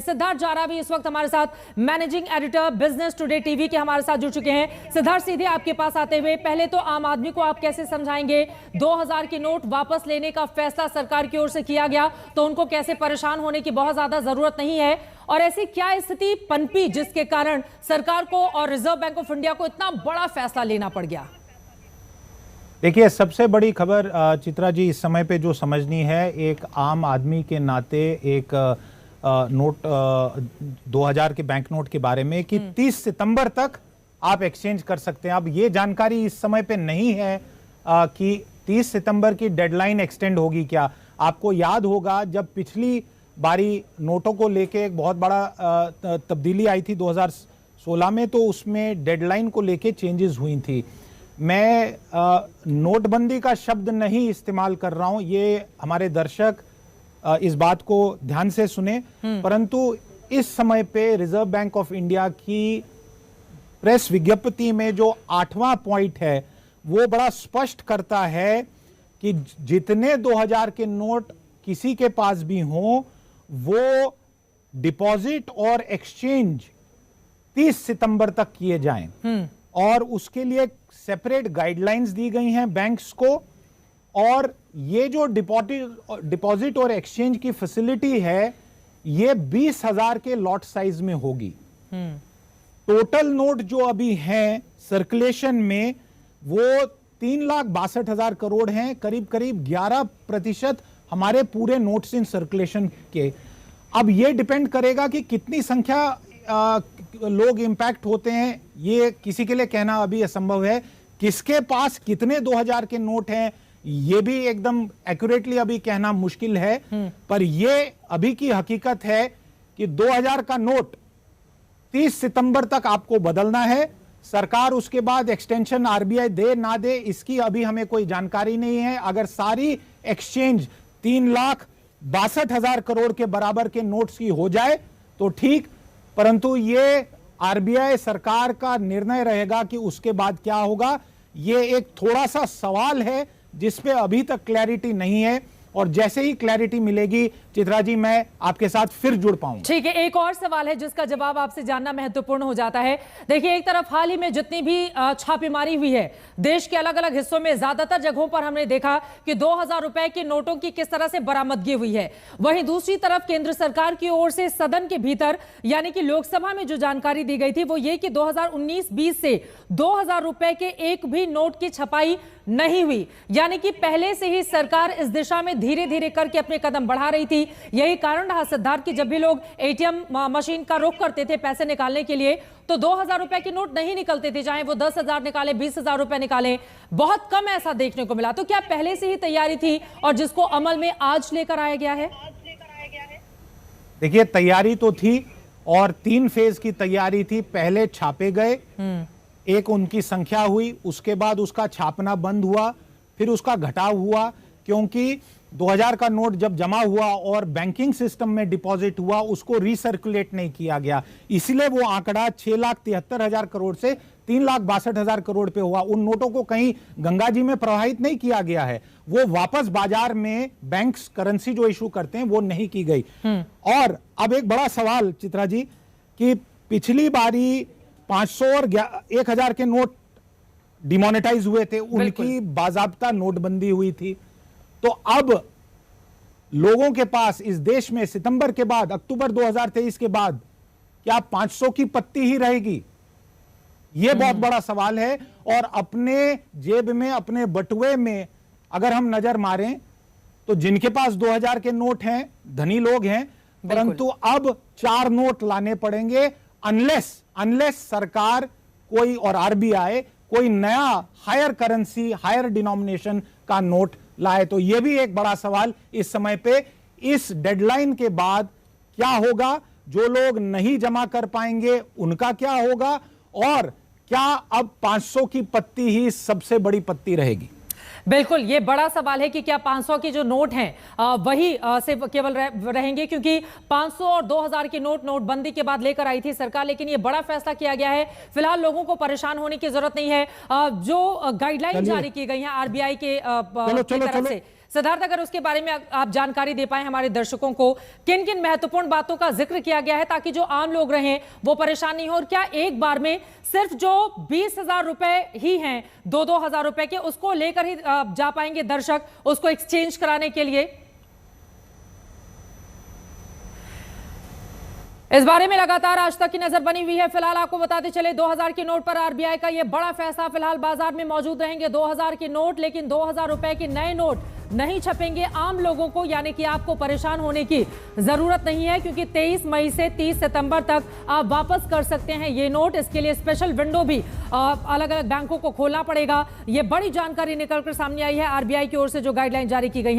Siddharth Zara भी इस वक्त हमारे साथ managing editor business today TV के हमारे साथ जुड़ चुके हैं। सिद्धार्थ, सीधे आपके पास आते हुए पहले तो आम आदमी को आप कैसे समझाएंगे 2000 के नोट वापस लेने का फैसला सरकार की ओर से किया गया तो उनको कैसे परेशान होने की बहुत ज्यादा जरूरत नहीं है, और ऐसी क्या स्थिति पनपी जिसके कारण सरकार को और रिजर्व बैंक ऑफ इंडिया को इतना बड़ा फैसला लेना पड़ गया? देखिए, सबसे बड़ी खबर चित्रा जी इस समय पे जो समझनी है, एक आम आदमी के नाते एक नोट 2000 के बैंक नोट के बारे में कि 30 सितंबर तक आप एक्सचेंज कर सकते हैं। अब ये जानकारी इस समय पे नहीं है कि 30 सितंबर की डेडलाइन एक्सटेंड होगी क्या। आपको याद होगा जब पिछली बारी नोटों को लेके एक बहुत बड़ा तब्दीली आई थी 2016 में, तो उसमें डेडलाइन को लेके चेंजेस हुई थी। मैं नोटबंदी का शब्द नहीं इस्तेमाल कर रहा हूं, ये हमारे दर्शक इस बात को ध्यान से सुने, परंतु इस समय पे रिजर्व बैंक ऑफ इंडिया की प्रेस विज्ञप्ति में जो 8वां पॉइंट है वो बड़ा स्पष्ट करता है कि जितने 2000 के नोट किसी के पास भी हों वो डिपॉजिट और एक्सचेंज 30 सितंबर तक किए जाएं, और उसके लिए सेपरेट गाइडलाइंस दी गई हैं बैंक्स को। और ये जो डिपॉजिट और एक्सचेंज की फैसिलिटी है ये 20,000 के लॉट साइज में होगी। टोटल नोट जो अभी हैं सर्कुलेशन में वो 3,62,000 करोड़ हैं, करीब करीब 11% हमारे पूरे नोट्स इन सर्कुलेशन के। अब ये डिपेंड करेगा कि कितनी संख्या लोग इंपैक्ट होते हैं, ये किसी के लिए कहना अभी असंभव है। किसके पास कितने 2000 के नोट हैं ये भी एकदम एक्यूरेटली अभी कहना मुश्किल है, पर ये अभी की हकीकत है कि 2000 का नोट 30 सितंबर तक आपको बदलना है। सरकार उसके बाद एक्सटेंशन आरबीआई दे ना दे इसकी अभी हमें कोई जानकारी नहीं है। अगर सारी एक्सचेंज 3,62,000 करोड़ के बराबर के नोट्स की हो जाए तो ठीक, परंतु ये आरबीआई सरकार का निर्णय रहेगा कि उसके बाद क्या होगा। ये एक थोड़ा सा सवाल है जिस पे अभी तक क्लैरिटी नहीं है, और जैसे ही क्लैरिटी मिलेगी चित्रा जी मैं आपके साथ फिर जुड़ पाऊंगा। ठीक है, एक और सवाल है जिसका जवाब आपसे जानना महत्वपूर्ण हो जाता है। देखिए, एक तरफ हाल ही में जितनी भी छापेमारी हुई है देश के अलग अलग हिस्सों में, ज्यादातर जगहों पर हमने देखा कि 2000 रुपए के नोटों की किस तरह से बरामदगी हुई है। वहीं दूसरी तरफ केंद्र सरकार की ओर से सदन के भीतर यानी कि लोकसभा में जो जानकारी दी गई थी वो ये कि 2019-20 से 2000 रुपए के एक भी नोट की छपाई नहीं हुई, यानी कि पहले से ही सरकार इस दिशा में धीरे धीरे करके अपने कदम बढ़ा रही थी। यही कारण रहा सिद्धार्थ कि जब भी लोग एटीएम मशीन का रुख करते थे पैसे निकालने के लिए तो 2000 रुपए के नोट नहीं निकलते थे, चाहे वो 10,000 निकाले 20,000 रुपए निकाले, बहुत कम ऐसा देखने को मिला। तो क्या पहले से ही तैयारी थी और जिसको अमल में आज लेकर आया गया है? देखिए, तैयारी तो थी और 3 फेज की तैयारी थी। पहले छापे गए, एक उनकी संख्या हुई, उसके बाद उसका छापना बंद हुआ, फिर उसका घटाव हुआ, क्योंकि 2000 का नोट जब जमा हुआ और बैंकिंग सिस्टम में डिपॉजिट हुआ उसको रिसर्कुलेट नहीं किया गया, इसलिए वो आंकड़ा 6,73,000 करोड़ से 3,62,000 करोड़ पे हुआ। उन नोटों को कहीं गंगा जी में प्रवाहित नहीं किया गया है, वो वापस बाजार में बैंक्स करेंसी जो इशू करते हैं वो नहीं की गई। और अब एक बड़ा सवाल चित्रा जी कि पिछली बारी 500 और 1000 के नोट डिमोनेटाइज हुए थे, उनकी बाजाब्ता नोटबंदी हुई थी। तो अब लोगों के पास इस देश में सितंबर के बाद, अक्टूबर 2023 के बाद क्या 500 की पत्ती ही रहेगी? यह बहुत बड़ा सवाल है। और अपने जेब में, अपने बटुए में अगर हम नजर मारें तो जिनके पास 2000 के नोट हैं धनी लोग हैं, परंतु अब 4 नोट लाने पड़ेंगे अनलेस सरकार कोई और आरबीआई कोई नया हायर करेंसी, हायर डिनोमिनेशन का नोट लाए। तो यह भी एक बड़ा सवाल इस समय पे, इस डेडलाइन के बाद क्या होगा, जो लोग नहीं जमा कर पाएंगे उनका क्या होगा, और क्या अब 500 की पत्ती ही सबसे बड़ी पत्ती रहेगी? बिल्कुल, ये बड़ा सवाल है कि क्या 500 के जो नोट हैं वही से केवल रहेंगे, क्योंकि 500 और 2000 के नोट नोटबंदी के बाद लेकर आई थी सरकार, लेकिन ये बड़ा फैसला किया गया है। फिलहाल लोगों को परेशान होने की जरूरत नहीं है। जो गाइडलाइन जारी की गई है आरबीआई के तरफ से, सिद्धार्थ, अगर उसके बारे में आप जानकारी दे पाए हमारे दर्शकों को, किन किन महत्वपूर्ण बातों का जिक्र किया गया है ताकि जो आम लोग रहें वो परेशान नहीं हो, और क्या एक बार में सिर्फ जो 20,000 रुपए ही हैं 2-2 हजार रुपए के, उसको लेकर ही जा पाएंगे दर्शक उसको एक्सचेंज कराने के लिए? इस बारे में लगातार आज तक की नजर बनी हुई है। फिलहाल आपको बताते चले 2000 के नोट पर आरबीआई का यह बड़ा फैसला, फिलहाल बाजार में मौजूद रहेंगे 2000 के नोट, लेकिन 2000 रुपए के नए नोट नहीं छपेंगे आम लोगों को, यानी कि आपको परेशान होने की जरूरत नहीं है, क्योंकि 23 मई से 30 सितंबर तक आप वापस कर सकते हैं ये नोट। इसके लिए स्पेशल विंडो भी अलग अलग बैंकों को खोलना पड़ेगा। ये बड़ी जानकारी निकलकर सामने आई है आरबीआई की ओर से जो गाइडलाइन जारी की गई है।